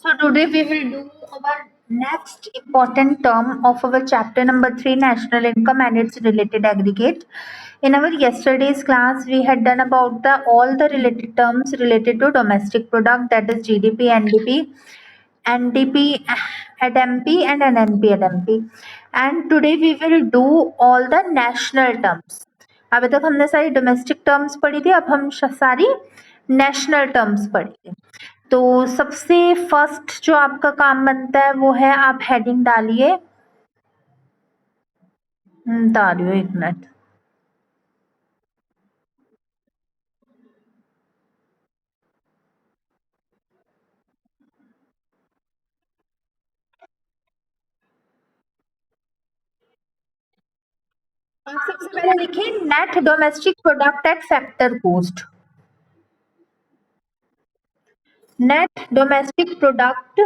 So today we will do our next important term of our chapter number 3, national income and its related aggregate. In our yesterday's class we had done about the all the related terms related to domestic product, that is GDP, NDP at MP and NNP at MP. And today we will do all the national terms. अभी तक हमने सारी domestic terms पढ़ी थी, अब हम सारी national terms पढ़ेंगे। तो सबसे फर्स्ट जो आपका काम बनता है वो है, आप हेडिंग डालिए। डालियो, एक मिनट। आप सबसे पहले लिखिए net domestic product at factor cost. Net domestic product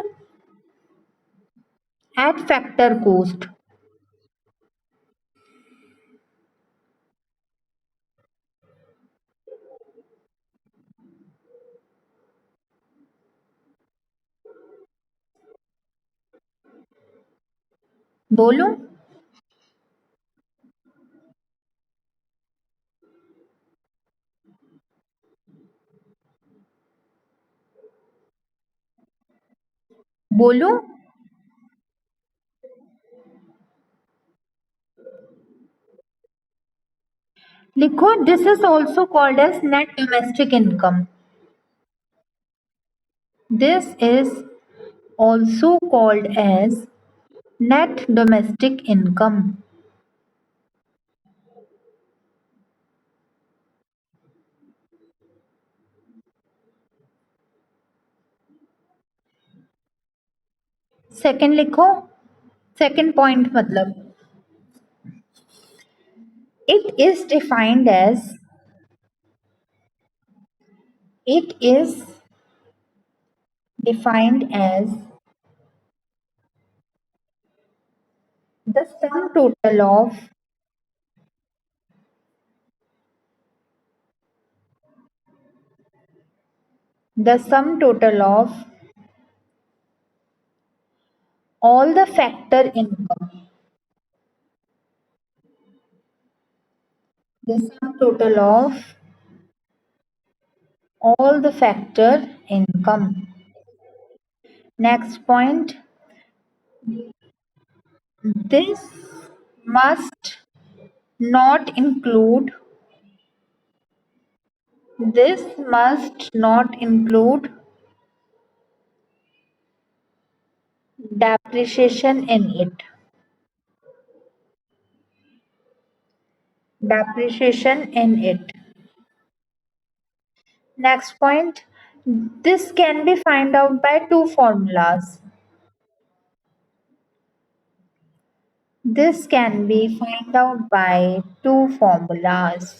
at factor cost. बोलूं? बोलूं? लिखो, this is also called as net domestic income. This is also called as net domestic income. Second लिखो, सेकंड पॉइंट मतलब it is defined as it is defined as the sum total of the sum total of all the factor income. The sum total of all the factor income. Next point, this must not include this must not include depreciation in it. Depreciation in it. Next point, this can be found out by two formulas. This can be found out by two formulas.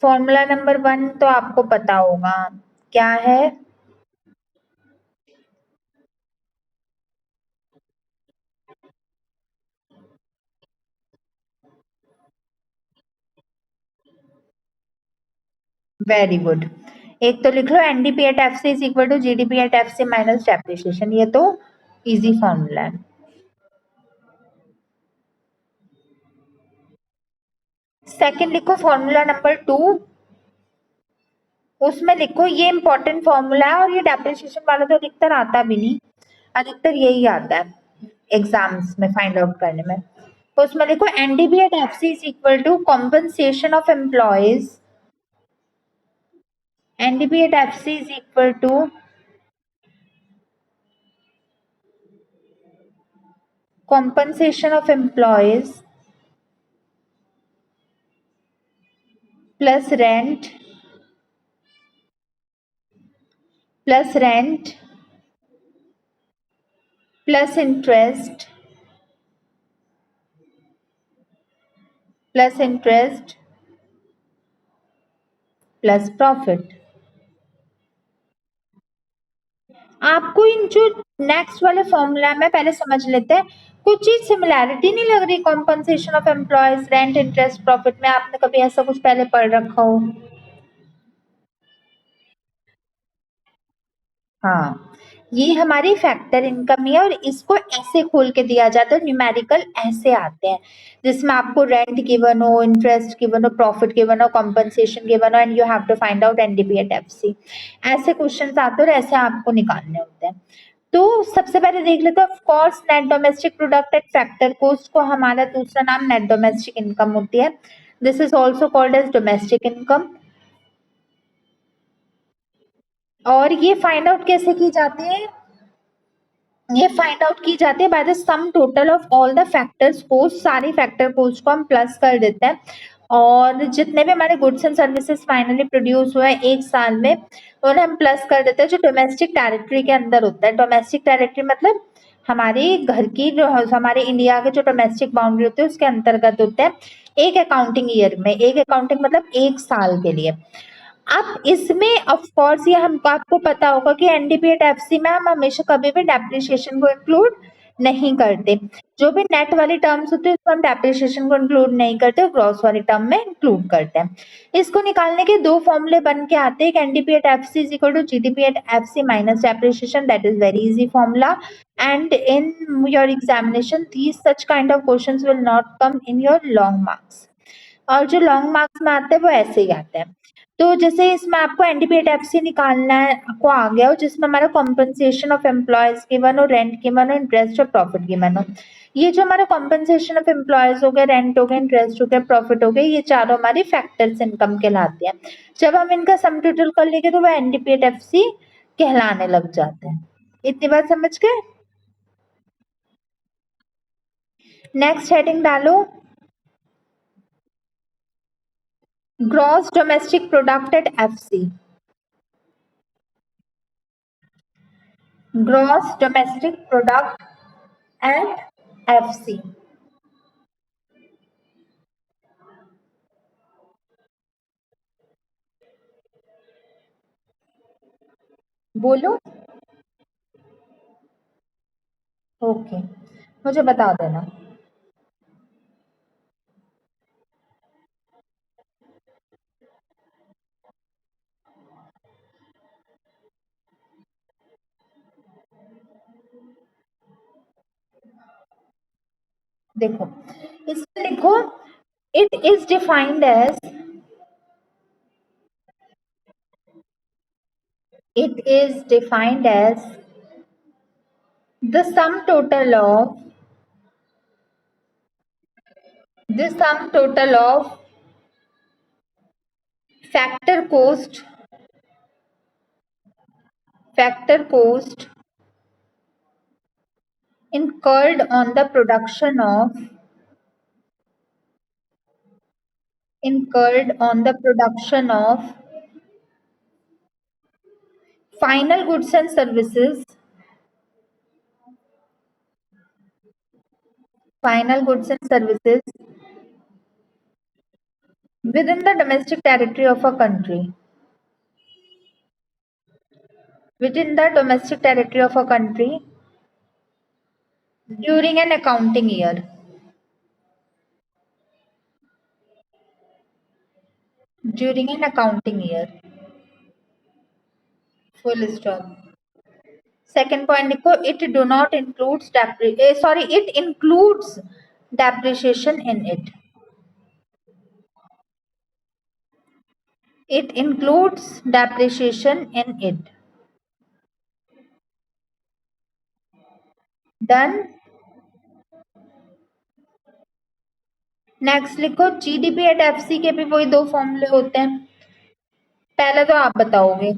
Formula number 1 तो आपको पता होगा क्या है। Very good. एक तो लिख लो NDP at F C is equal to GDP at F C minus depreciation, ये तो इजी फॉर्मूला है। सेकंड लिखो फॉर्मूला नंबर 2, उसमें लिखो ये इंपॉर्टेंट फॉर्मूला है और ये डेप्रिसिएशन वाला तो अधिकतर आता भी नहीं, अधिकतर यही आता है एग्जाम्स में फाइंड आउट करने में। तो उसमें लिखो NDP at F C is equal to compensation of employees. NDP at F C is equal to compensation of employees plus rent plus rent plus interest plus interest plus profit। आपको इन जो next वाले formula में पहले समझ लेते हैं, कुछ चीज सिमिलैरिटी नहीं लग रही compensation of employees, rent, interest, profit में? आपने कभी ऐसा कुछ पहले पढ़ रखा हो? हाँ, ये हमारी फैक्टर इनकम ही है और इसको ऐसे खोल के दिया जाता है, न्यूमेरिकल ऐसे आते हैं जिसमें आपको रेंट गिवन हो, इंटरेस्ट गिवन हो, प्रॉफिट गिवन हो, कॉम्पनसेशन गिवन हो, and you have to find out NDP at FC. ऐसे क्वेश्चंस आते हैं और ऐसे आपको निकालने होते हैं। तो सबसे पहले देख लेते हैं, of course net domestic product at factor cost को हमारा दूसरा नाम नेट डोमेस्टिक इनकम होती है। This is also called as domestic income. और ये फाइंड आउट कैसे की जाती है? ये फाइंड आउट की जाती है by the sum total of all the factors cost. सारी फैक्टर कोस्ट को हम प्लस कर देते हैं और जितने भी हमारे goods and services finally produce हुए एक साल में उन्हें हम प्लस कर देते हैं जो डोमेस्टिक टेरिटरी के अंदर होता है। डोमेस्टिक टेरिटरी मतलब हमारे घर की जो हमारे इंडिया के जो डोमेस्टिक बाउंड्री होती है उसके अंतर्गत होते हैं एक अकाउंटिंग ईयर में। एक अकाउंटिंग मतलब एक साल के लिए। अब इसमें ऑफ कोर्स ये हमको आपको पता होगा कि एनडीपी एट एफसी में हम हमेशा कभी भी डेप्रिसिएशन को इंक्लूड नहीं करते। जो भी नेट वाली टर्म्स होती है उसमें हम डेप्रिसिएशन को इंक्लूड नहीं करते, ग्रॉस वाली टर्म में इंक्लूड करते हैं। इसको निकालने के दो फॉर्मूले बन के आते हैं। NDP at FC is equal to GDP at FC minus depreciation. That is very easy formula and in your examination these such kind of questions will not come in your long marks। और जो long marks में आते हैं वो ऐसे ही आते हैं। तो जैसे इसमें आपको एनडीपी एफसी निकालना है, आपको आ गया हो जिसमें हमारा कॉम्पनसेशन ऑफ एम्प्लॉयज गिवन हो, रेंट गिवन हो, इंटरेस्ट और प्रॉफिट गिवन हो। ये जो हमारा कॉम्पनसेशन ऑफ एम्प्लॉयज हो गया, रेंट हो गया, इंटरेस्ट हो गया, प्रॉफिट हो गया, ये चारों हमारी फैक्टर्स इनकम कहलाते हैं। जब हम इनका सम टोटल कर लेंगे तो वह एनडीपी एफसी कहलाने लग जाते हैं। इतनी बात समझ गए? नेक्स्ट हेडिंग डालो, gross domestic product at FC. Gross domestic product at FC. बोलो। ओके, मुझे बता देना। देखो, इसमें लिखो, it is defined as, it is defined as the sum total of factor cost incurred on the production of final goods and services within the domestic territory of a country, during an accounting year, full stop। Second point लिखो, it includes depreciation in it। Done. Next लिखो, GDP at FC के भी वही दो फॉर्मूले होते हैं। पहले तो आप बताओगे।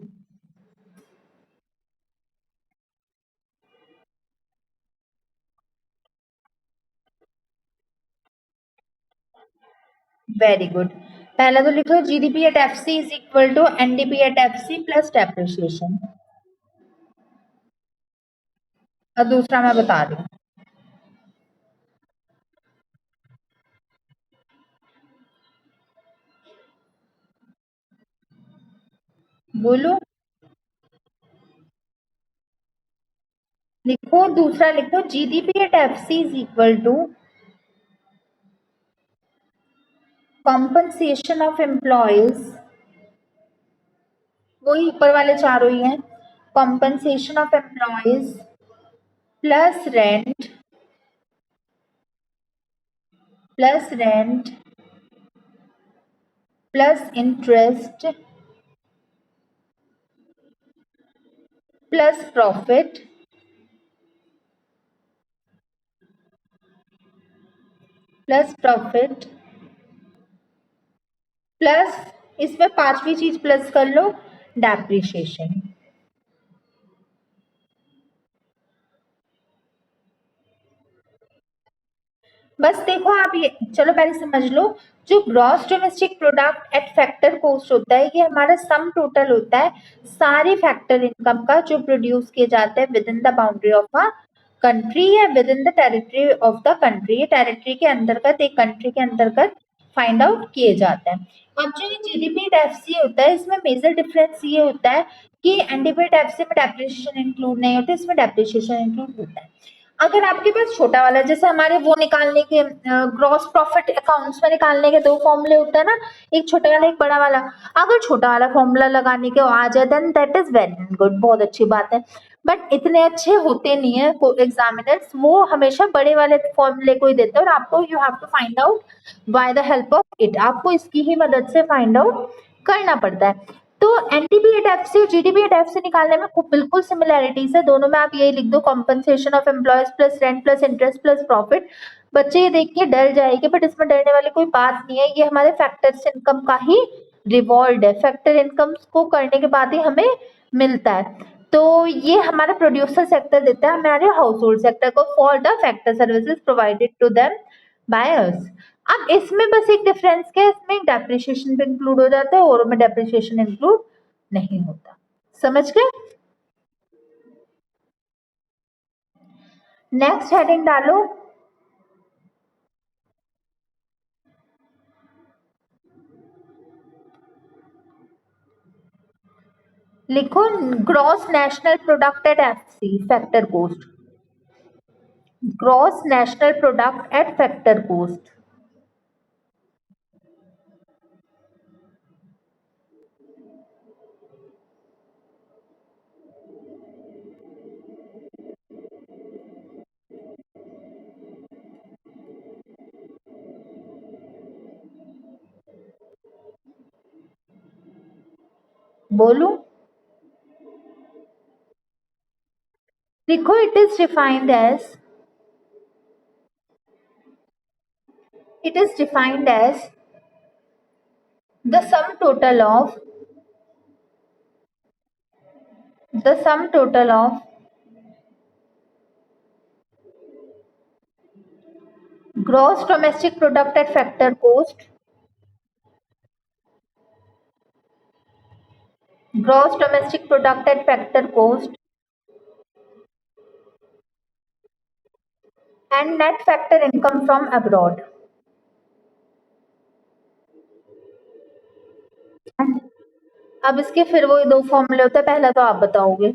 Very good. पहले तो लिखो, GDP at FC is equal to NDP at FC plus depreciation. और दूसरा मैं बता रही हूँ। बोलो। वो दूसरा लिख दो, GDP at FC is equal to compensation of employees, वही ऊपर वाले चारों ही हैं, compensation of employees plus rent plus interest plus profit plus इसमें पांचवी चीज प्लस कर लो, डेप्रिसिएशन। बस देखो आप ये, चलो पहले समझ लो, जो gross domestic product at factor cost होता है, ये हमारा सम टोटल होता है सारे फैक्टर इनकम का जो प्रोड्यूस किए जाते हैं within the boundary of a country या within the territory of the country, ये टेरिटरी के अंतर्गत, एक कंट्री के अंतर्गत फाइंड आउट किए जाते हैं। अब जो ये जीडीपी एफसी होता है, इसमें मेजर डिफरेंस ये होता है कि एनडीपी एफसी में डेप्रिसिएशन इंक्लूड नहीं होता, इसमें डेप्रिसिएशन इंक्लूड होता है। अगर आपके पास छोटा वाला, जैसे हमारे वो निकालने के ग्रॉस प्रॉफिट अकाउंट्स में निकालने के दो फॉर्मूले होते हैं ना, एक छोटा वाला एक बड़ा वाला, अगर छोटा वाला फॉर्मूला लगाने के आ जाए then that is very good, बहुत अच्छी बात है। बट इतने अच्छे होते नहीं है एग्जामिनर्स, वो हमेशा बड़े वाले फॉर्मूले को ही देते हैं और आपको you have to find out by the help of it, आपको इसकी ही मदद से फाइंड आउट करना पड़ता है। तो एनटीपी एट एफसी और जीडीपी एट एफसी निकालने में बिल्कुल सिमिलैरिटीज है, दोनों में आप यही लिख दो, compensation of employees plus rent plus interest plus profit. बच्चे ये देख के डर जाएंगे, बट इसमें डरने वाली कोई बात नहीं है, ये हमारे फैक्टर्स इनकम का ही रिवॉर्ड है, फैक्टर इनकम को करने के बाद ही हमें मिलता है। तो ये हमारा प्रोड्यूसर सेक्टर देता है हमारे हाउस होल्ड सेक्टर को for the factor services provided to them by us. अब इसमें बस एक डिफरेंस क्या है, इसमें डेप्रिसिएशन भी इंक्लूड हो जाता है और में डेप्रिसिएशन इंक्लूड नहीं होता। समझ गए? नेक्स्ट हेडिंग डालो, लिखो gross national product at FC factor cost, gross national product at factor cost. बोलो, लिखो it is defined as the sum total of gross domestic product at factor cost, gross domestic product at factor cost and net factor income from abroad. अब इसके फिर वो दो फॉर्मूले होते हैं, पहला तो आप बताओगे।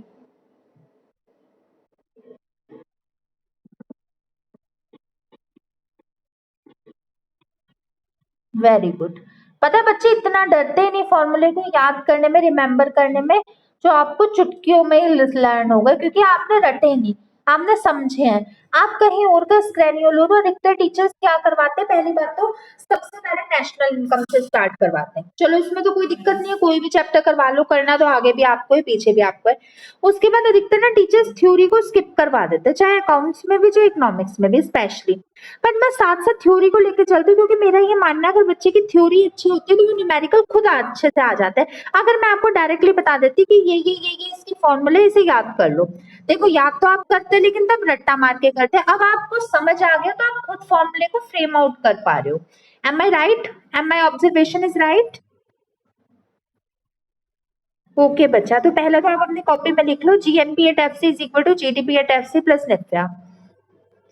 Very good. पता है बच्चे इतना डरते ही नहीं फॉर्मूले को याद करने में, रिमेम्बर करने में, जो आपको चुटकियों में ही लर्न होगा, क्योंकि आपने रटे नहीं, आपने समझे हैं। आप कहीं और का स्क्रैनियो लो तो अधिकतर टीचर्स क्या करवाते हैं, पहली बात तो सबसे पहले नेशनल इनकम से स्टार्ट करवाते हैं। चलो इसमें तो कोई दिक्कत नहीं है, कोई भी चैप्टर करवा लो, करना तो आगे भी आपको है पीछे भी आपको है। उसके बाद अधिकतर ना टीचर्स थ्योरी को स्किप करवा देते हैं, चाहे अकाउंट्स में भी चाहे इकोनॉमिक्स में भी स्पेशली। बट मैं साथ साथ थ्योरी को लेकर चलती हूँ, क्योंकि मेरा ये मानना है अगर बच्चे की थ्योरी अच्छी होती है तो वो न्यूमेरिकल खुद अच्छे से आ जाता है। अगर मैं आपको डायरेक्टली बता देती कि ये इसकी फॉर्मूले, इसे याद कर लो, देखो याद तो आप करते लेकिन तब रट्टा मार के करते, अब आपको समझ आ गया तो आप खुद फॉर्मूले को फ्रेम आउट कर पा रहे हो। Am I right? Am my observation is right? Okay बच्चा, तो पहला तो आप अपनी कॉपी में लिख लो, GNP at F C is equal to GDP at F C plus NFIA.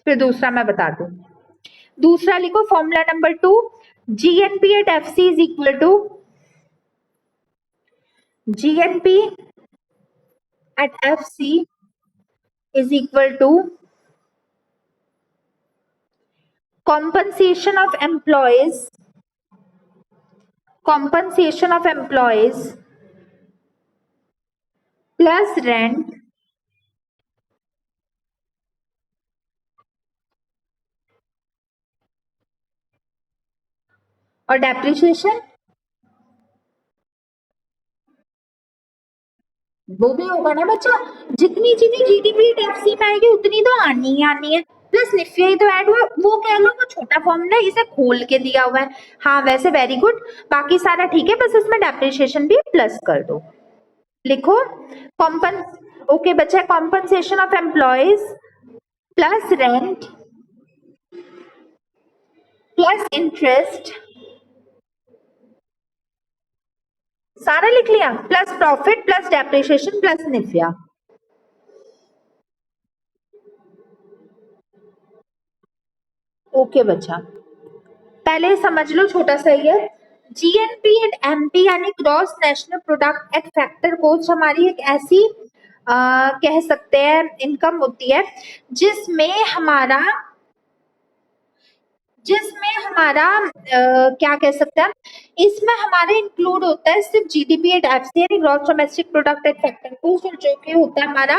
फिर दूसरा मैं बता दूं, दूसरा लिखो formula number 2, GNP at FC is equal to GNP at FC is equal to compensation of employees plus rent और depreciation. वो भी होगा ना बच्चा, जितनी चीजें जीडीपी टैक्सी में आएगी उतनी तो आनी ही आनी है। प्लस निफ्टी ही तो ऐड हुआ, वो कह लो वो छोटा फॉर्मूला है, इसे खोल के दिया हुआ है। हाँ वैसे वेरी गुड, बाकी सारा ठीक है, बस इसमें डेप्रिसिएशन भी प्लस कर दो। लिखो कॉम्पन ओके बच्चा, compensation of employees plus rent plus interest, सारा लिख लिया, plus profit plus depreciation plus NFIA. Okay बच्चा, पहले समझ लो छोटा सा ही है। जीएनपी एंड एमपी यानी gross national product at factor cost हमारी एक ऐसी कह सकते हैं इनकम होती है जिसमें हमारा क्या कह सकते हैं, इसमें हमारे इंक्लूड होता है सिर्फ जीडीपी एट एफसी यानी gross domestic product at factor coast, और जो कि होता है हमारा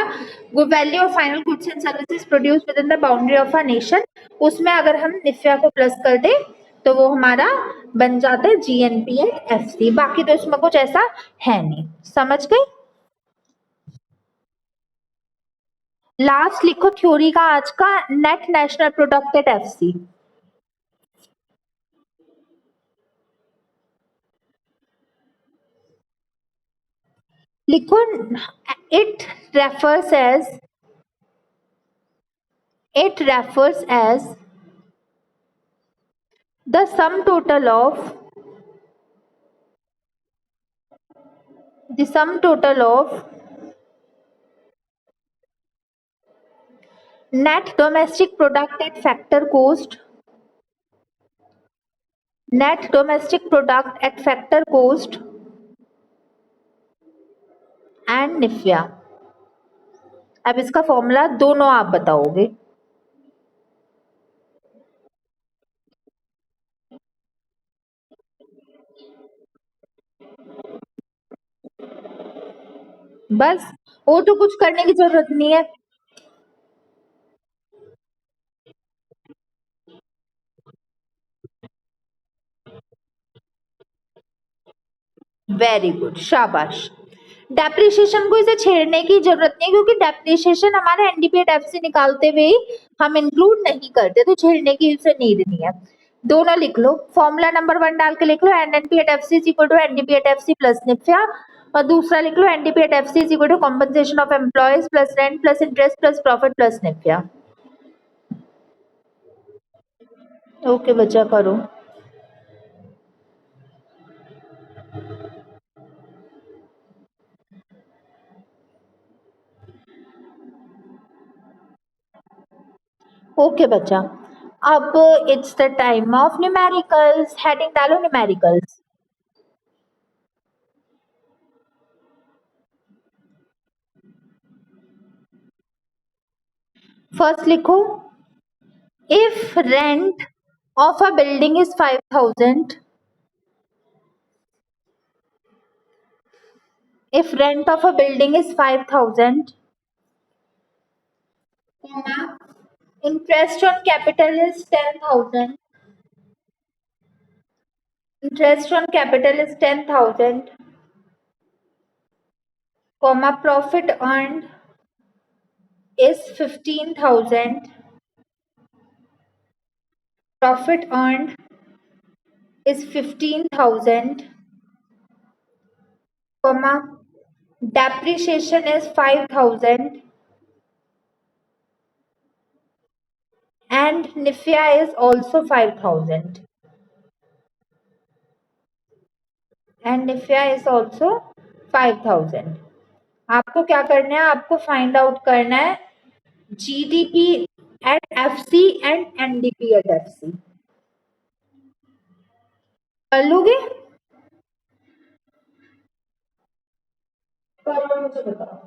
value of final goods and services produce with in the boundary of a nation. उसमें अगर हम निफ्या को प्लस कर दे तो वो हमारा बन जाता है जीएनपी एट एफसी। बाकी तो इसमें कुछ ऐसा है नहीं, समझ गए। लास्ट लिखो थ्योरी का आज का, net national product at FC. लिखो it refers as the sum total of net domestic product at factor cost and निफ्या। अब इसका फॉर्मूला दोनों आप बताओगे। बस वो तो कुछ करने की जरूरत नहीं है। वेरी गुड, शाबाश। डेप्रिसिएशन को इसे छेड़ने की जरूरत नहीं, क्योंकि डेप्रिसिएशन हमारे एनडीपीएट से निकालते हुए हम इंक्लूड नहीं करते, तो छेड़ने की इसे नीड नहीं है। दोनों लिख लो, फॉर्मूला नंबर 1 डाल के लिख लो NNP at FC is equal to NDP at FC plus NFIA, और दूसरा लिख लो NDP at FC is equal to compensation of employees plus rent plus interest plus profit plus NFIA. Okay बच्चा करो। ओके बच्चा, अब it's the time of numericals. Heading डालो numericals. First लिखो, if rent of a building is 5,000, if rent of a building is 5,000, comma, interest on capital is 10,000, interest on capital is 10,000, comma, profit earned is 15,000, profit earned is 15,000, comma, depreciation is 5,000, and NIFIA is also 5,000. And NIFIA is also 5,000. आपको क्या करना है, आपको find out करना है GDP at FC and NDP at FC. कर लोगे? मुझे बताओ।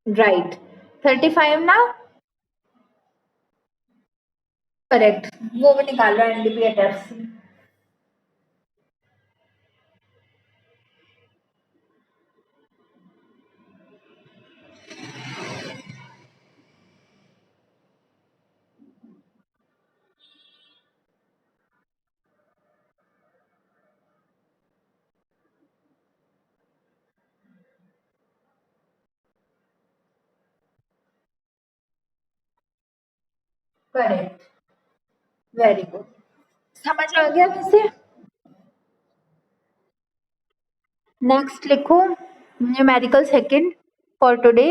Right. 35 now? करेक्ट, वो भी निकाल लो NDP at F C. Correct, very good. समझ आ गया वैसे? नेक्स्ट लिखो numerical second for today.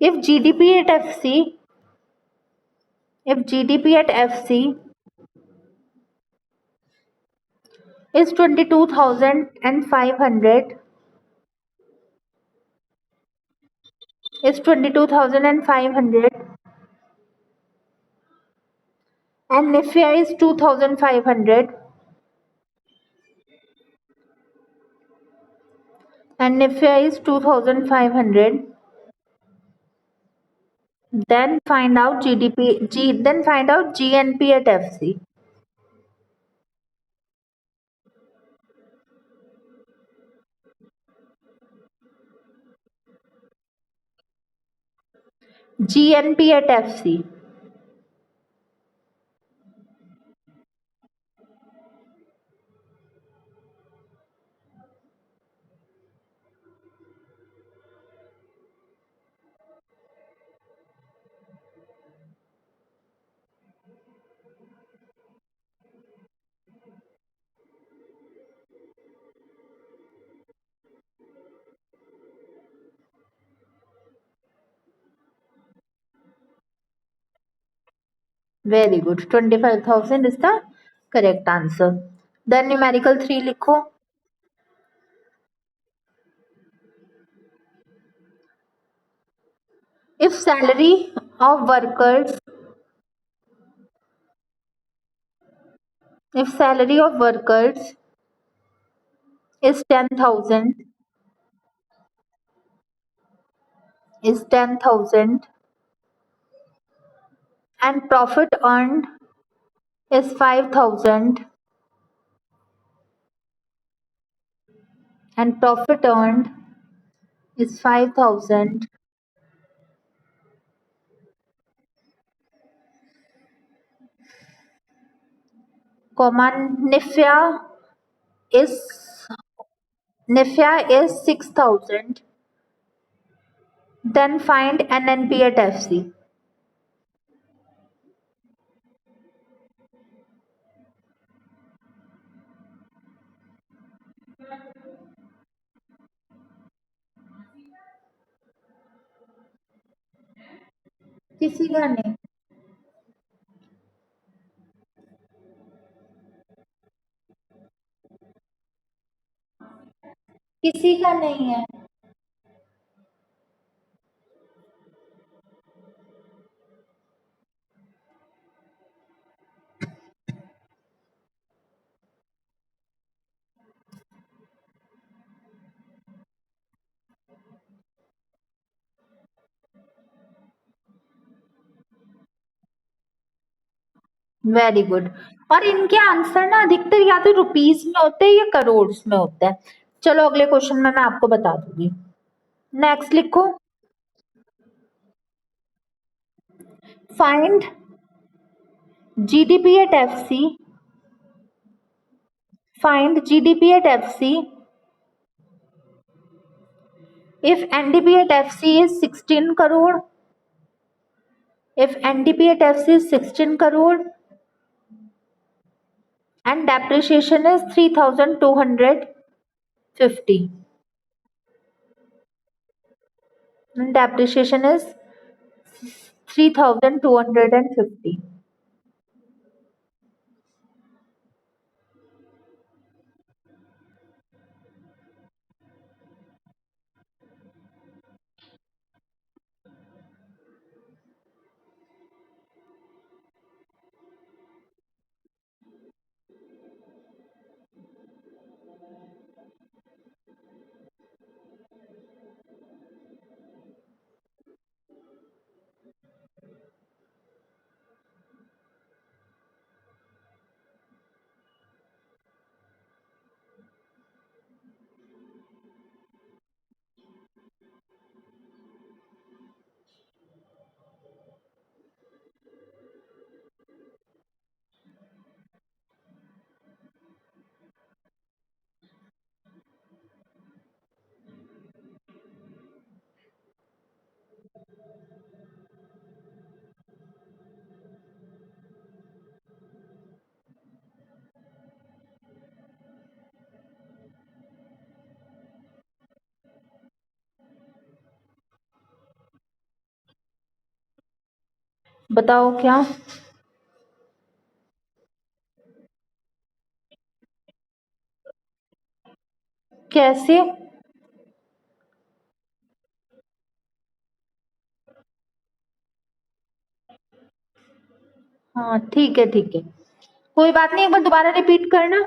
If GDP at FC, if GDP at FC is 22,500, is 22,500 and NIFIA is 2,500 and NIFIA is 2,500, then find out then find out GNP at FC. GNP at FC. Very good. 25,000 is the correct answer. Then numerical 3 लिखो. If salary of workers, if salary of workers is 10,000, is 10,000 and profit earned is 5,000 and profit earned is 5,000, comma is NIFIA is 6,000, then find NNP at FC. किसी का नहीं, किसी का नहीं है। Very good. और इनके आंसर ना अधिकतर या तो रुपीस में होते हैं या करोड़ में होते हैं। चलो अगले क्वेश्चन में मैं आपको बता दूंगी। नेक्स्ट लिखो, find GDP at FC, find GDP at FC if NDP at FC is 16 crore, if NDP at FC is 16 crore and depreciation is 3,250 and depreciation is 3,250. बताओ क्या? कैसे? हाँ ठीक है ठीक है, कोई बात नहीं, एक बार दोबारा रिपीट करना।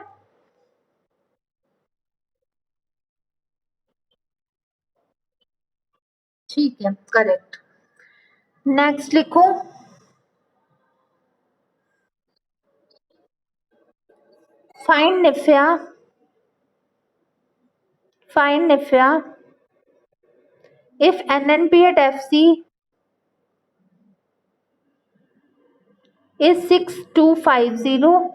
ठीक है, करेक्ट। नेक्स्ट लिखो। Find NFIA, find NFIA if NNP at FC is 6250,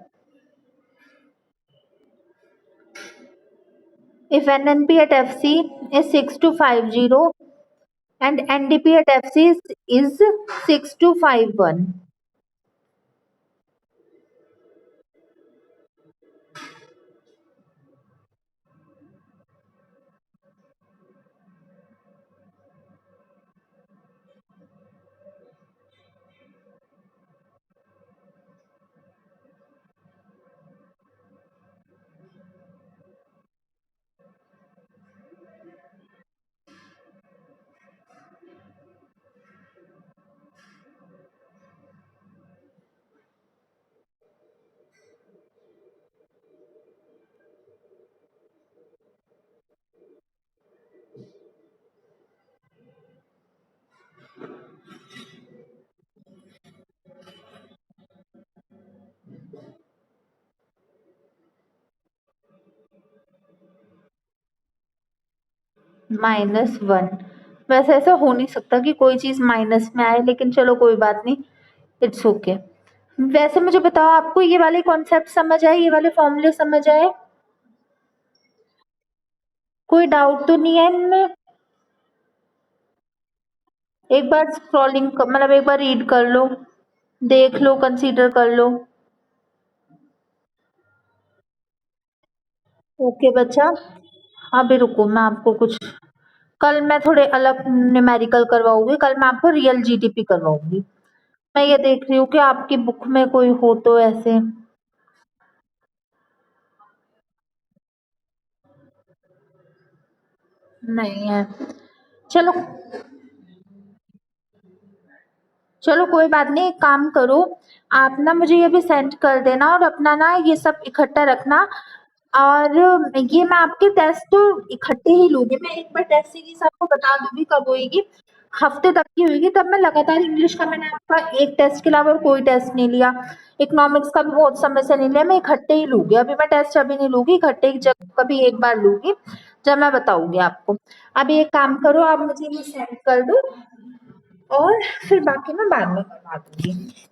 if NNP at FC is 6250 and NDP at FC is 6251. -1। वैसे ऐसा हो नहीं सकता कि कोई चीज माइनस में आए, लेकिन चलो कोई बात नहीं, इट्स ओके। वैसे मुझे बताओ, आपको ये वाले कॉन्सेप्ट समझ आए, ये वाले फॉर्मूले समझ आए? कोई डाउट तो नहीं है इनमें? एक बार स्क्रॉलिंग मतलब एक बार रीड कर लो, देख लो, कंसीडर कर लो। ओके बच्चा, अभी रुको, मैं आपको कुछ, कल मैं थोड़े अलग न्यूमेरिकल करवाऊंगी, कल मैं आपको रियल जीडीपी करवाऊंगी। मैं ये देख रही हूँ कि आपकी बुक में कोई हो तो ऐसे। नहीं है। चलो, चलो कोई बात नहीं, एक काम करो, आप ना मुझे ये भी सेंड कर देना और अपना ना ये सब इकट्ठा रखना। और ये मैं आपके टेस्ट तो इकट्ठे ही लूंगी, मैं एक बार टेस्ट सीरीज आपको बता दूंगी कब होएगी, हफ्ते तक की होगी। तब मैं लगातार इंग्लिश का, मैंने आपका एक टेस्ट के अलावा और कोई टेस्ट नहीं लिया, इकोनॉमिक्स का भी बहुत समय से नहीं लिया, मैं इकट्ठे ही लूंगी। अभी मैं टेस्ट अभी नहीं लूंगी, इकट्ठे ही जब कभी एक बार लूंगी, जब मैं बताऊंगी आपको। अभी एक काम करो, आप मुझे ये सेंड कर दो और फिर बाकी मैं बाद में करवा दूंगी।